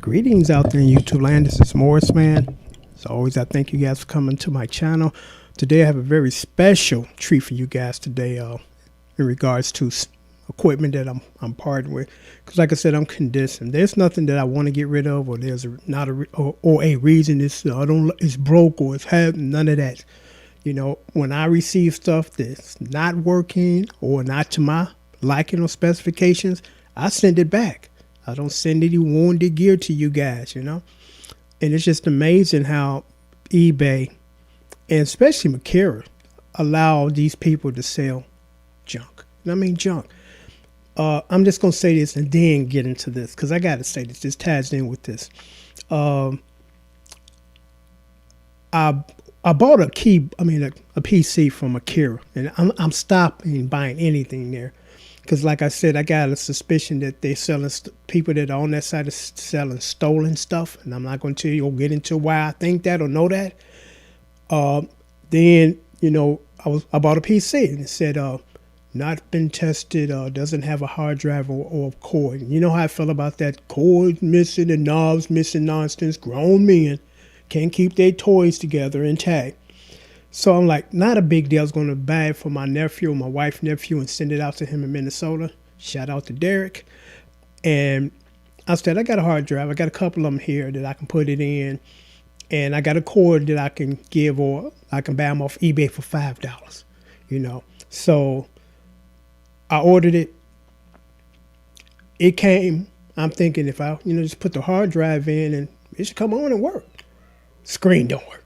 Greetings out there in YouTube land. This is Morris, man. As always, I thank you guys for coming to my channel. Today, I have a very special treat for you guys today in regards to equipment that I'm partnering with. Because like I said, I'm condensing. There's nothing that I want to get rid of, or there's not or a reason it's broke or it's had none of that. You know, when I receive stuff that's not working or not to my liking or specifications, I send it back. I don't send any wounded gear to you guys, you know. And it's just amazing how eBay and especially Makira allow these people to sell junk. I mean junk. I'm just going to say this and then get into this because I got to say this. This ties in with this. I bought a PC from Akira, and I'm stopping buying anything there, because like I said, I got a suspicion that they're selling people that are on that side are selling stolen stuff, and I'm not going to tell you or get into why I think that or know that. Then I bought a PC and it said not been tested, doesn't have a hard drive or cord. And you know how I feel about that cord missing and knobs missing nonsense. Grown men can't keep their toys together intact. So I'm like, not a big deal. I was going to buy it for my nephew, my wife's nephew, and send it out to him in Minnesota. Shout out to Derek. And I said, I got a hard drive. I got a couple of them here that I can put it in. And I got a cord that I can give, or I can buy them off eBay for $5, you know. So I ordered it. It came. I'm thinking if I, just put the hard drive in and it should come on and work. Screen don't work.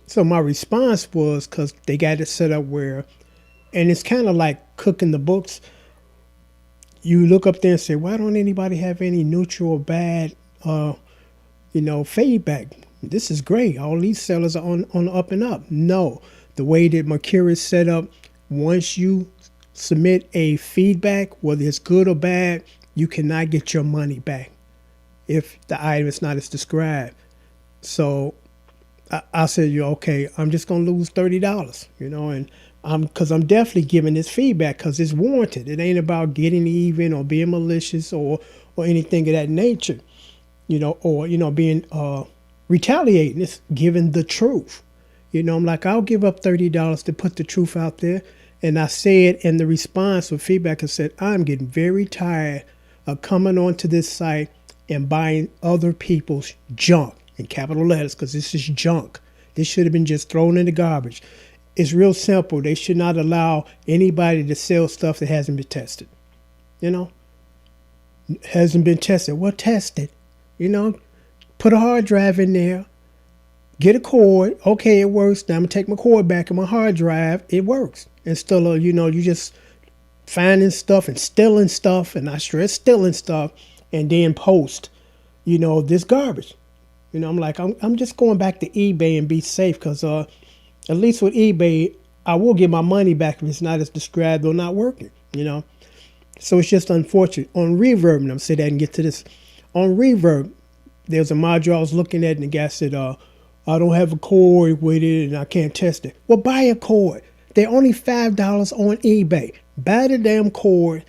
So my response was, because they got it set up where, and it's kind of like cooking the books. You look up there and say, why don't anybody have any neutral or bad, feedback? This is great. All these sellers are on the up and up. No, the way that Makira is set up, once you submit a feedback, whether it's good or bad, you cannot get your money back if the item is not as described. So I said, okay, I'm just going to lose $30, and because I'm definitely giving this feedback because it's warranted. It ain't about getting even or being malicious or anything of that nature, or being retaliating. It's giving the truth. I'm like, I'll give up $30 to put the truth out there. And I said in the response with feedback, I said, I'm getting very tired of coming onto this site and buying other people's junk in capital letters, because this is junk. This should have been just thrown in the garbage. It's real simple. They should not allow anybody to sell stuff that hasn't been tested. Hasn't been tested. Well, test it. Put a hard drive in there. Get a cord. Okay, it works. Now I'm going to take my cord back in my hard drive. It works. And still, you just finding stuff and stealing stuff, and I stress stealing stuff, and then post, this garbage. I'm like, I'm just going back to eBay and be safe, because at least with eBay, I will get my money back if it's not as described or not working, So it's just unfortunate. On Reverb, and I'm say that and get to this. On Reverb, there's a module I was looking at, and the guy said, I don't have a cord with it and I can't test it. Well, buy a cord. They're only $5 on eBay. Buy the damn cord.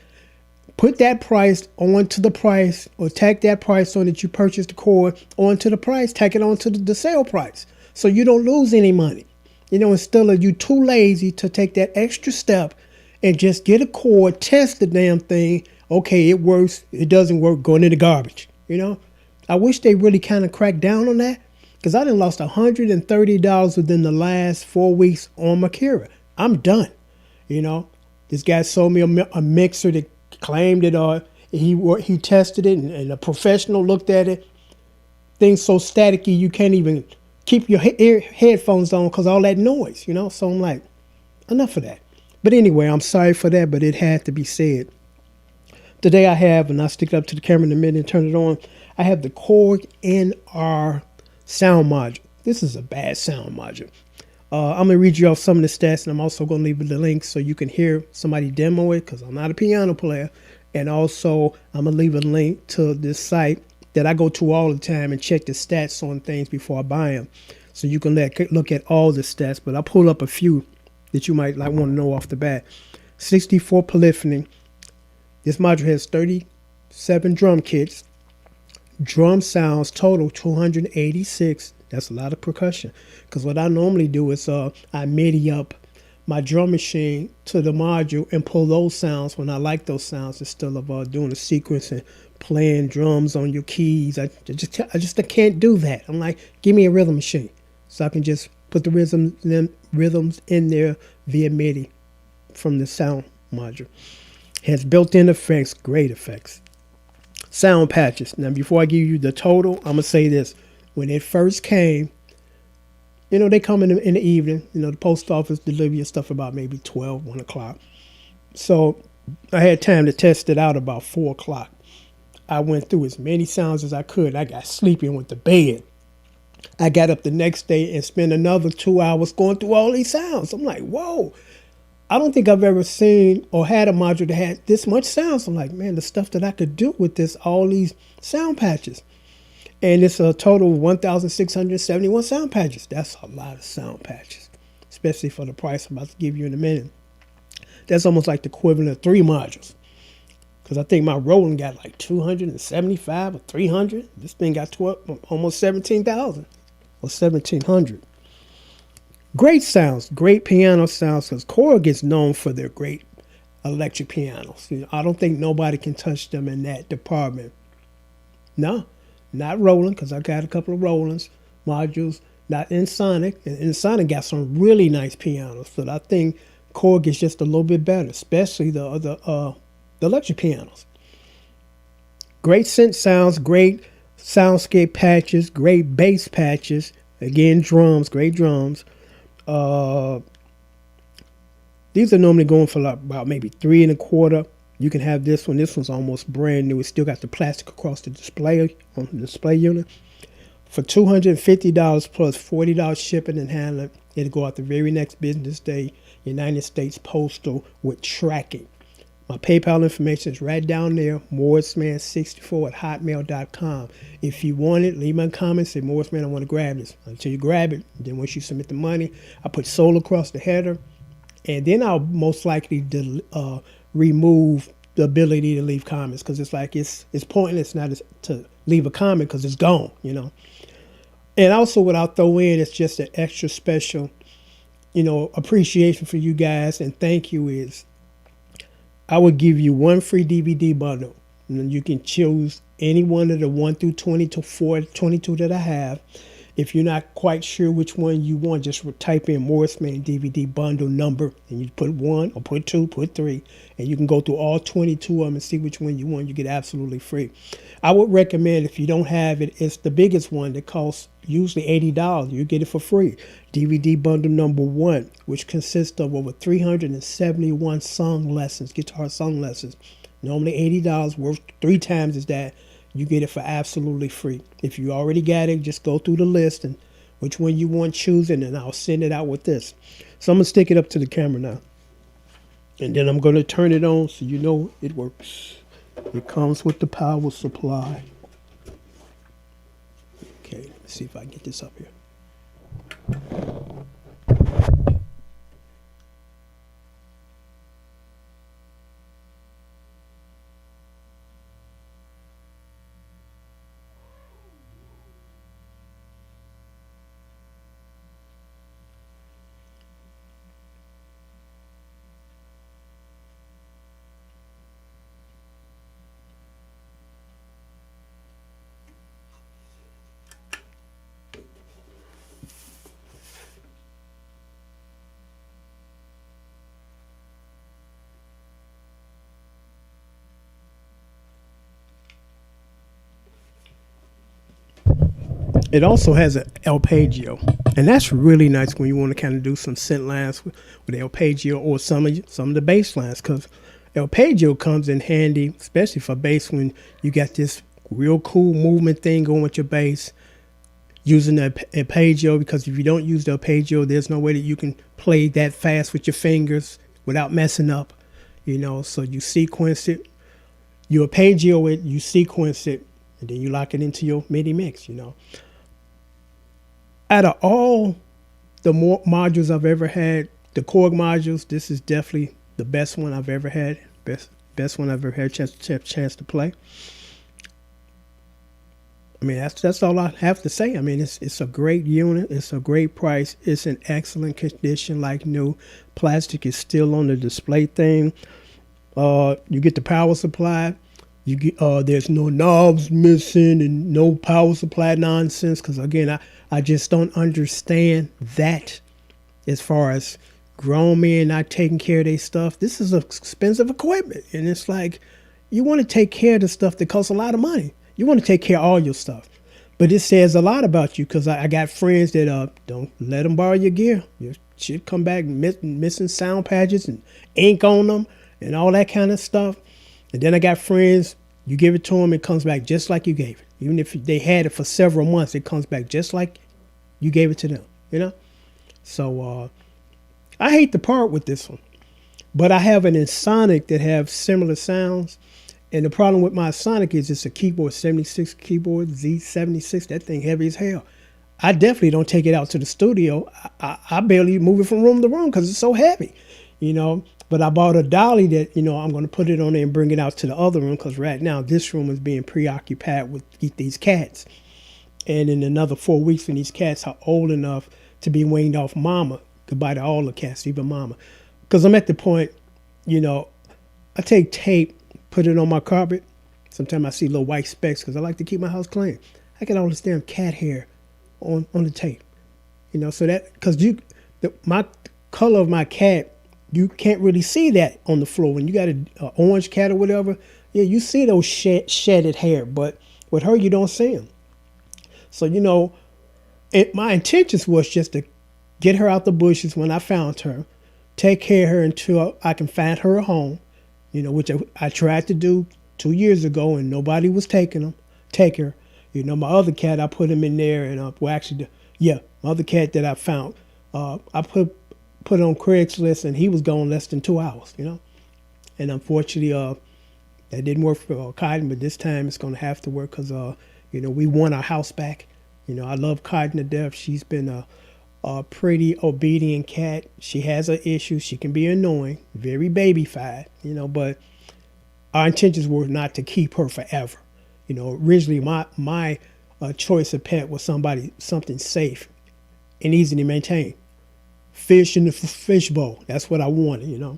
Put that price onto the price, or tack that price on that you purchased the cord onto the price. Tack it onto the sale price, so you don't lose any money. Instead of you too lazy to take that extra step and just get a cord, test the damn thing. Okay, it works. It doesn't work. Going in the garbage. I wish they really kind of cracked down on that, because I done lost $130 within the last 4 weeks on Makira. I'm done. This guy sold me a mixer that claimed that he tested it, and a professional looked at it. Things so staticky you can't even keep your headphones on because all that noise, So I'm like, enough of that. But anyway, I'm sorry for that, but it had to be said. Today I have, and I'll stick it up to the camera in a minute and turn it on, I have the Korg NR sound module. This is a bad sound module. I'm going to read you off some of the stats, and I'm also going to leave the link so you can hear somebody demo it, because I'm not a piano player. And also, I'm going to leave a link to this site that I go to all the time and check the stats on things before I buy them. So you can look at all the stats, but I'll pull up a few that you might want to know off the bat. 64 polyphony. This module has 37 drum kits. Drum sounds total 286. That's a lot of percussion. Because what I normally do is I MIDI up my drum machine to the module and pull those sounds when I like those sounds instead of doing a sequence and playing drums on your keys. I can't do that. I'm like, give me a rhythm machine so I can just put the rhythms in there via MIDI from the sound module. Has built-in effects, great effects. Sound patches. Now, before I give you the total, I'm going to say this. When it first came, they come in the evening. The post office deliver your stuff about maybe 12, 1 o'clock. So I had time to test it out about 4 o'clock. I went through as many sounds as I could. I got sleepy and went to bed. I got up the next day and spent another 2 hours going through all these sounds. I'm like, whoa. I don't think I've ever seen or had a module that had this much sounds. I'm like, man, the stuff that I could do with this, all these sound patches. And it's a total of 1,671 sound patches. That's a lot of sound patches, especially for the price I'm about to give you in a minute. That's almost like the equivalent of 3 modules. Because I think my Roland got like 275 or 300. This thing got almost 17,000 or 1,700. Great sounds, great piano sounds, because Korg is known for their great electric pianos. I don't think nobody can touch them in that department. No, not Roland, because I got a couple of Rolands modules, not Sonic. And Sonic got some really nice pianos, but I think Korg is just a little bit better, especially the electric pianos. Great synth sounds, great soundscape patches, great bass patches. Again, drums, great drums. These are normally going for about maybe 3 1/4. You can have this one. This one's almost brand new. It's still got the plastic across the display on the display unit. For $250 plus $40 shipping and handling, it'll go out the very next business day, United States Postal with tracking. My PayPal information is right down there, morrisman64@hotmail.com. If you want it, leave me a comment, say, Morrisman, I want to grab this. Until you grab it, then once you submit the money, I put sold across the header, and then I'll most likely remove the ability to leave comments, because it's like it's pointless not to leave a comment because it's gone, And also what I'll throw in is just an extra special, appreciation for you guys, and thank you is I would give you one free DVD bundle. And you can choose any one of the 1 through 22 that I have. If you're not quite sure which one you want, just type in Morrisman DVD bundle number, and you put 1 or put 2, put 3, and you can go through all 22 of them and see which one you want. You get absolutely free. I would recommend, if you don't have it, it's the biggest one that costs usually $80. You get it for free. DVD bundle number 1, which consists of over 371 song lessons, guitar song lessons. Normally $80, worth 3 times as that. You get it for absolutely free. If you already got it, just go through the list and which one you want choosing, and I'll send it out with this. So I'm going to stick it up to the camera now. And then I'm going to turn it on so you know it works. It comes with the power supply. Okay, let me see if I can get this up here. It also has an arpeggio, and that's really nice when you want to kind of do some synth lines with arpeggio or some of the bass lines, because arpeggio comes in handy, especially for bass when you got this real cool movement thing going with your bass. Using the arpeggio, because if you don't use the arpeggio, there's no way that you can play that fast with your fingers without messing up, So you sequence it, you arpeggio it, you sequence it, and then you lock it into your MIDI mix, Out of all the modules I've ever had, the Korg modules, this is definitely the best one I've ever had. Best one I've ever had chance to play. I mean, that's all I have to say. I mean, it's a great unit. It's a great price. It's in excellent condition, like new. Plastic is still on the display thing. You get the power supply. You get there's no knobs missing and no power supply nonsense. Because again, I just don't understand that as far as grown men not taking care of their stuff. This is expensive equipment, and it's like you want to take care of the stuff that costs a lot of money. You want to take care of all your stuff. But it says a lot about you because I got friends that don't let them borrow your gear. Your shit come back missing sound patches and ink on them and all that kind of stuff. And then I got friends, you give it to them, it comes back just like you gave it. Even if they had it for several months, it comes back just like you gave it to them, you know? So I hate to part with this one. But I have an Sonic that have similar sounds. And the problem with my Sonic is it's a keyboard, 76 keyboard, Z76. That thing heavy as hell. I definitely don't take it out to the studio. I barely move it from room to room because it's so heavy, you know. But I bought a dolly that, you know, I'm going to put it on there and bring it out to the other room because right now this room is being preoccupied with these cats. And in another 4 weeks when these cats are old enough to be weaned off mama, goodbye to all the cats, even mama. Because I'm at the point, you know, I take tape, put it on my carpet. Sometimes I see little white specks because I like to keep my house clean. I get all this damn cat hair on the tape, you know, so that, because my color of my cat, you can't really see that on the floor. When you got an orange cat or whatever, yeah, you see those shedded hair, but with her, you don't see them. So, you know, my intentions was just to get her out the bushes when I found her, take care of her until I can find her a home, you know, which I tried to do 2 years ago and nobody was take her. You know, my other cat, I put him in there and, my other cat that I found, I put on Craigslist and he was gone less than 2 hours, you know. And unfortunately, that didn't work for Cotton, but this time it's going to have to work because, you know, we won our house back. You know, I love Cotton to death. She's been a pretty obedient cat. She has her issues. She can be annoying, very babyfied, you know, but our intentions were not to keep her forever. You know, originally my choice of pet was something safe and easy to maintain. Fish in the fish bowl. That's what I wanted, you know.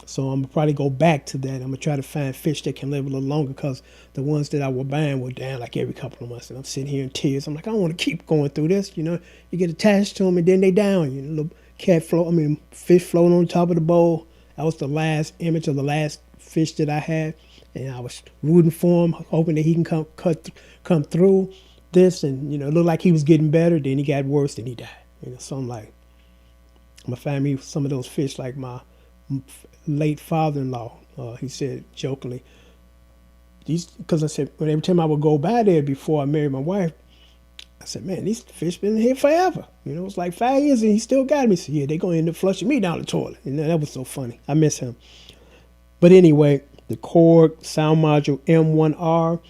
So I'm going to probably go back to that. I'm going to try to find fish that can live a little longer because the ones that I was buying were down like every couple of months. And I'm sitting here in tears. I'm like, I don't want to keep going through this. You know, you get attached to them and then they down. You know, little fish floating on top of the bowl. That was the last image of the last fish that I had. And I was rooting for him, hoping that he can come through this. And, you know, it looked like he was getting better. Then he got worse. Then he died. You know, so I'm like, I'm going to find me some of those fish like my late father-in-law, he said jokingly, because I said, every time I would go by there before I married my wife, I said, man, these fish been here forever. You know, it's like 5 years and he still got me. So yeah, they're going to end up flushing me down the toilet. And that was so funny. I miss him. But anyway, the Korg sound module M1R,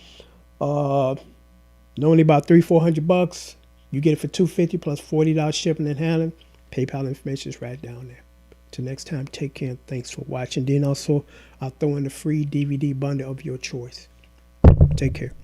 normally about $300-400. You get it for $250 plus $40 shipping and handling. PayPal information is right down there. Till next time, take care and thanks for watching. Then also, I'll throw in the free DVD bundle of your choice. Take care.